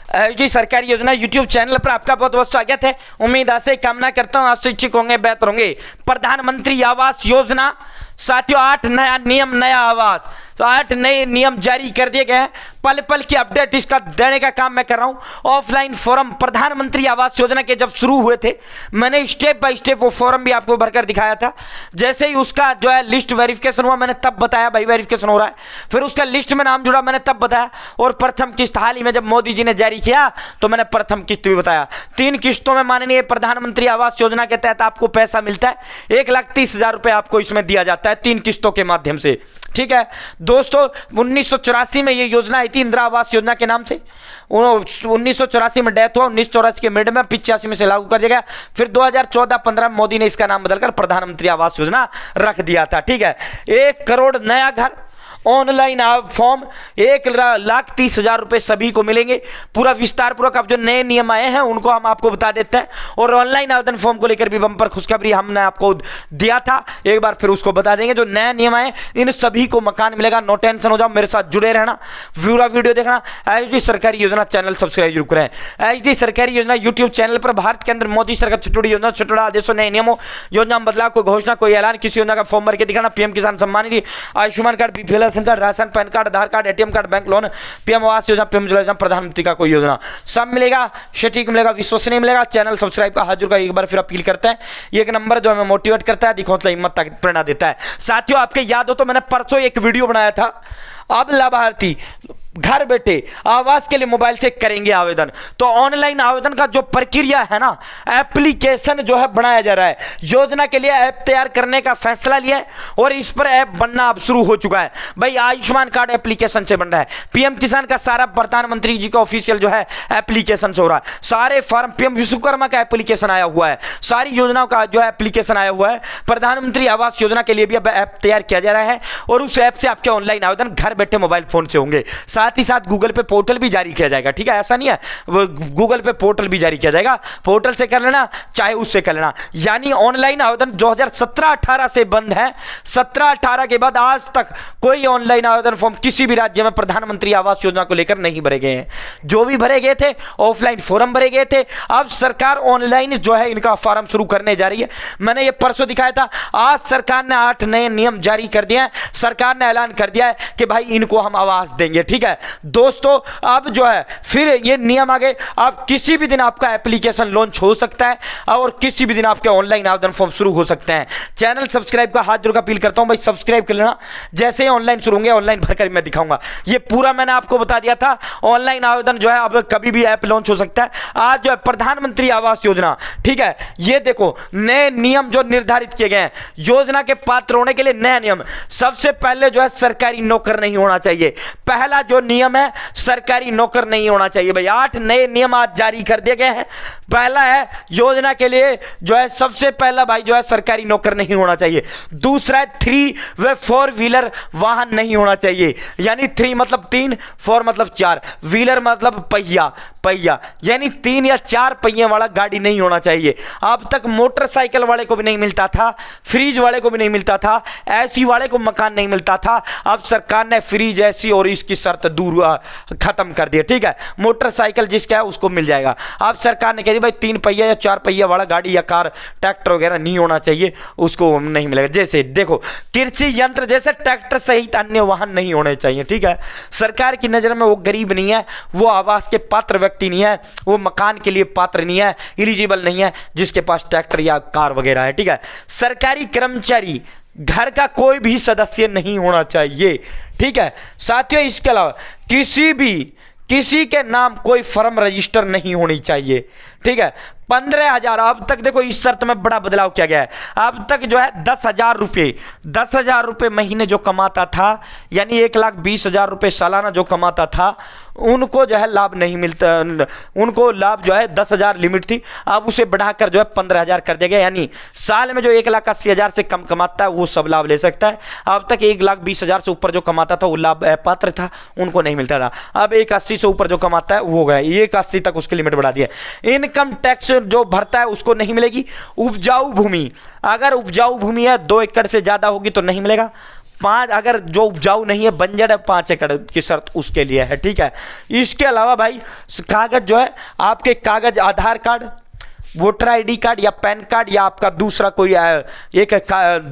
जी सरकारी योजना YouTube channel पर आपका बहुत बहुत स्वागत है। उम्मीद आशा कामना करता हूँ आप शिक्षक होंगे, बेहतर होंगे। प्रधानमंत्री आवास योजना साथियों 8 नया नियम, नया आवास, तो 8 नए नियम जारी कर दिए गए हैं। पल पल की अपडेट इसका देने का काम मैं कर रहा हूं। ऑफलाइन फॉर्म प्रधानमंत्री आवास योजना के जब शुरू हुए थे, मैंने स्टेप बाय स्टेप वो फॉर्म भी आपको भरकर दिखाया था। जैसे ही उसका जो है लिस्ट वेरिफिकेशन हुआ, मैंने तब बताया भाई वेरिफिकेशन हो रहा है। फिर उसका लिस्ट में नाम जुड़ा, मैंने तब बताया। और प्रथम किस्त हाल ही में जब मोदी जी ने जारी किया तो मैंने प्रथम किस्त भी बताया। 3 किस्तों में माननीय प्रधानमंत्री आवास योजना के तहत आपको पैसा मिलता है। 1,30,000 रुपए आपको इसमें दिया जाता है 3 किस्तों के माध्यम से। ठीक है दोस्तों, 1984 में ये योजना आई थी इंदिरा आवास योजना के नाम से। 1984 में डेथ हुआ, 1984 के मिड में 85 में से लागू कर दिया गया। फिर 2014-15 में मोदी ने इसका नाम बदलकर प्रधानमंत्री आवास योजना रख दिया था। ठीक है, 1 करोड़ नया घर, ऑनलाइन फॉर्म, 1,30,000 रुपए सभी को मिलेंगे। पूरा विस्तार पूर्वक अब जो नए नियम आए हैं उनको हम आपको बता देते हैं। और ऑनलाइन आवेदन फॉर्म को लेकर भी बम्पर खुशखबरी हमने आपको दिया था, एक बार फिर उसको बता देंगे। जो नए नियम आए इन सभी को मकान मिलेगा। नो टेंशन हो जाओ, मेरे साथ जुड़े रहना, पूरा वीडियो देखना। एचडी सरकारी योजना चैनल सब्सक्राइब जरूर करें। एचडी सरकारी योजना यूट्यूब चैनल पर भारत के अंदर मोदी सरकार छोटी योजना, छोटा आदेशों, नए नियमों, योजना बदलाव, कोई घोषणा, कोई ऐलान, किसी योजना का फॉर्म भर के दिखाना। PM Kisan Samman Nidhi, Ayushman card, BPL card, ration, PAN card, Aadhaar card, ATM card, bank loan, PM Awas Yojana, PM योजना, प्रधानमंत्री का कोई योजना, सब मिलेगा। सटीक मिलेगा, विश्वसनीय मिलेगा। चैनल सब्सक्राइब का हाथ का एक बार फिर अपील करते हैं। ये एक नंबर जो हमें मोटिवेट करता है, दिखौतला हिम्मत प्रेरणा देता है। साथियों आपके याद हो तो मैंने परसों एक वीडियो बनाया था। अब लाभार्थी घर बैठे आवास के लिए मोबाइल से करेंगे आवेदन। तो ऑनलाइन आवेदन का जो प्रक्रिया है ना, एप्लीकेशन जो है बनाया जा रहा है। योजना के लिए ऐप तैयार करने का फैसला लिया है और इस पर ऐप बनना अब शुरू हो चुका है। भाई आयुष्मान कार्ड एप्लीकेशन से बन रहा है, पीएम किसान का सारा प्रधानमंत्री जी का ऑफिशियल जो है एप्लीकेशन से हो रहा है। सारे फॉर्म, पीएम विश्वकर्मा का एप्लीकेशन आया हुआ है, सारी योजनाओं का जो है एप्लीकेशन आया हुआ है। प्रधानमंत्री आवास योजना के लिए भी अब ऐप तैयार किया जा रहा है और उस ऐप से आपके ऑनलाइन आवेदन घर बैठे मोबाइल फोन से होंगे। साथ ही साथ गूगल पे पोर्टल भी जारी किया जाएगा। ठीक है, ऐसा नहीं है, वो गूगल पे पोर्टल भी जारी किया जाएगा। पोर्टल से कर लेना चाहे उससे कर लेना। यानी ऑनलाइन आवेदन 2017-18 से बंद है। 17-18 के बाद आज तक कोई ऑनलाइन आवेदन फॉर्म किसी भी राज्य में प्रधानमंत्री आवास योजना को लेकर नहीं भरे गए हैं। जो भी भरे गए थे ऑफलाइन फॉर्म भरे गए थे। अब सरकार ऑनलाइन जो है इनका फॉर्म शुरू करने जा रही है। मैंने ये परसों दिखाया था। आज सरकार ने 8 नए नियम जारी कर दिए हैं। सरकार ने ऐलान कर दिया है कि भाई इनको हम आवास देंगे। ठीक है दोस्तों, अब जो है फिर ये नियम आ गए। अब किसी भी दिन आपका एप्लीकेशन लॉन्च हो सकता है और किसी भी दिन आपके ऑनलाइन आवेदन फॉर्म शुरू हो सकते हैं। चैनल सब्सक्राइब का हाथ जोड़कर अपील करता हूं भाई, सब्सक्राइब कर लेना। जैसे ही ऑनलाइन शुरू होंगे ऑनलाइन भरकर मैं दिखाऊंगा। ये पूरा मैंने आपको बता दिया था। ऑनलाइन आवेदन जो है अब कभी भी ऐप लॉन्च हो सकता है। आज जो है प्रधानमंत्री आवास योजना, ठीक है, ये देखो नए नियम जो निर्धारित किए गए हैं। योजना के पात्र होने के लिए नया नियम, सबसे पहले जो है सरकारी नौकर नहीं होना चाहिए। पहला जो नियम है सरकारी नौकर नहीं होना चाहिए। भाई 8 नए नियम आज जारी कर दिए गए हैं। पहला है योजना के लिए जो है सबसे पहला भाई जो है सरकारी नौकर नहीं होना चाहिए। दूसरा है 3 व 4 व्हीलर वाहन नहीं होना चाहिए। यानी 3 मतलब 3, 4 मतलब 4, व्हीलर मतलब पहिया, यानी 3 या 4 पहिए वाला गाड़ी नहीं होना चाहिए। अब तक मोटरसाइकिल वाले को भी नहीं मिलता था, फ्रिज वाले को भी नहीं मिलता था, एसी वाले को मकान नहीं मिलता था। अब सरकार ने फ्रिज, एसी और इसकी शर्त दूर खत्म कर दिया। ठीक है, मोटरसाइकिल जिसका है उसको मिल जाएगा। अब सरकार ने कह दिया भाई 3 पहिया या 4 पहिया वाला गाड़ी या कार, ट्रैक्टर वगैरह नहीं होना चाहिए, उसको नहीं मिलेगा। जैसे देखो कृषि यंत्र जैसे ट्रैक्टर सहित अन्य वाहन नहीं होने चाहिए। ठीक है, सरकार की नजर में वो गरीब नहीं है, वो आवास के पात्र व्यक्ति नहीं है, वो मकान के लिए पात्र नहीं है, एलिजिबल नहीं है जिसके पास ट्रैक्टर या कार वगैरह है। ठीक है, सरकारी कर्मचारी घर का कोई भी सदस्य नहीं होना चाहिए। ठीक है साथियों, इसके अलावा किसी के नाम कोई फर्म रजिस्टर नहीं होनी चाहिए। ठीक है, 15,000, अब तक देखो इस शर्त में बड़ा बदलाव किया गया है। अब तक जो है 10,000 रुपये महीने जो कमाता था, यानी 1,20,000 रुपये सालाना जो कमाता था, उनको जो है लाभ नहीं मिलता। उनको लाभ जो है 10,000 लिमिट थी, अब उसे बढ़ाकर जो है 15,000 कर दिया गया। यानी साल में जो 1,80,000 से कम कमाता है वो सब लाभ ले सकता है। अब तक 1,20,000 से ऊपर जो कमाता था वो लाभ पात्र था, उनको नहीं मिलता था। अब 1,80 से ऊपर जो कमाता है वो गया, 1,80 तक उसकी लिमिट बढ़ा दिया। इनकम टैक्स जो भरता है उसको नहीं मिलेगी। उपजाऊ भूमि, अगर उपजाऊ भूमि है 2 एकड़ से ज्यादा होगी तो नहीं मिलेगा। 5 अगर जो उपजाऊ नहीं है, बंजर है 5 एकड़ की शर्त उसके लिए है, ठीक है। इसके अलावा भाई कागज जो है आपके कागज आधार कार्ड, वोटर आईडी कार्ड या पैन कार्ड या आपका दूसरा कोई एक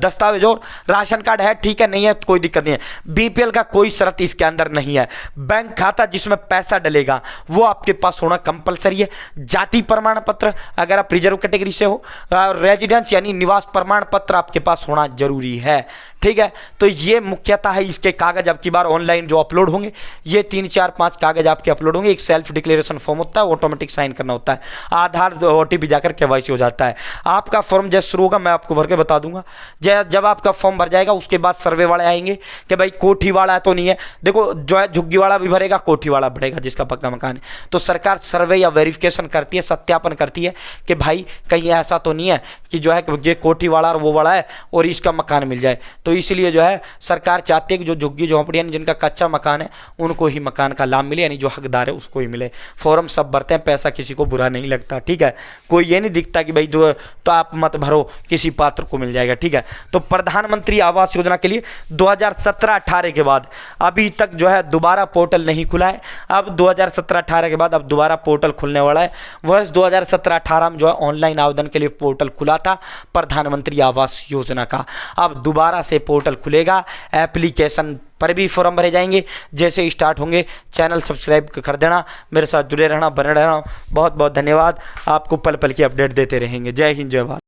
दस्तावेज हो, राशन कार्ड है, ठीक है, नहीं है तो कोई दिक्कत नहीं है। बीपीएल का कोई शर्त इसके अंदर नहीं है। बैंक खाता जिसमें पैसा डलेगा वो आपके पास होना कंपलसरी है। जाति प्रमाण पत्र अगर आप रिजर्व कैटेगरी से हो, रेजिडेंस यानी निवास प्रमाण पत्र आपके पास होना जरूरी है, ठीक है। तो ये मुख्यतः है इसके कागज। अब की बार ऑनलाइन जो अपलोड होंगे ये 3 4 5 कागज आपके अपलोड होंगे। एक सेल्फ डिक्लेरेशन फॉर्म होता है, ऑटोमेटिक साइन करना होता है, आधार ओटीपी जाकर केवाईसी हो जाता है। आपका फॉर्म जैसे शुरू होगा मैं आपको भर के बता दूंगा। जब आपका फॉर्म भर जाएगा उसके बाद सर्वे वाले आएंगे कि भाई कोठी वाला तो नहीं है। देखो जो है झुग्गी वाला भी भरेगा, कोठी वाला भरेगा जिसका पक्का मकान है। तो सरकार सर्वे या वेरिफिकेशन करती है, सत्यापन करती है कि भाई कहीं ऐसा तो नहीं है कि जो है कि ये कोठी वाला और वो वाला है और इसका मकान मिल जाए। तो इसलिए जो है सरकार चाहती है कि जो झुग्गी झोंपड़ियाँ जिनका कच्चा मकान है उनको ही मकान का लाभ मिले, यानी जो हकदार है उसको ही मिले। फॉर्म सब भरते हैं, पैसा किसी को बुरा नहीं लगता, ठीक है। कोई ये नहीं दिखता कि भाई जो तो आप मत भरो, किसी पात्र को मिल जाएगा, ठीक है। तो प्रधानमंत्री आवास योजना के लिए 2017-18 के बाद अभी तक जो है दोबारा पोर्टल नहीं खुला है। अब 2017-18 के बाद अब दोबारा पोर्टल खुलने वाला है। वर्ष 2017-18 में जो है ऑनलाइन आवेदन के लिए पोर्टल खुला था प्रधानमंत्री आवास योजना का। अब दोबारा से पोर्टल खुलेगा, एप्लीकेशन पर भी फॉर्म भरे जाएंगे। जैसे स्टार्ट होंगे चैनल सब्सक्राइब कर देना, मेरे साथ जुड़े रहना, बने रहना। बहुत बहुत धन्यवाद। आपको पल पल की अपडेट देते रहेंगे। जय हिंद, जय भारत।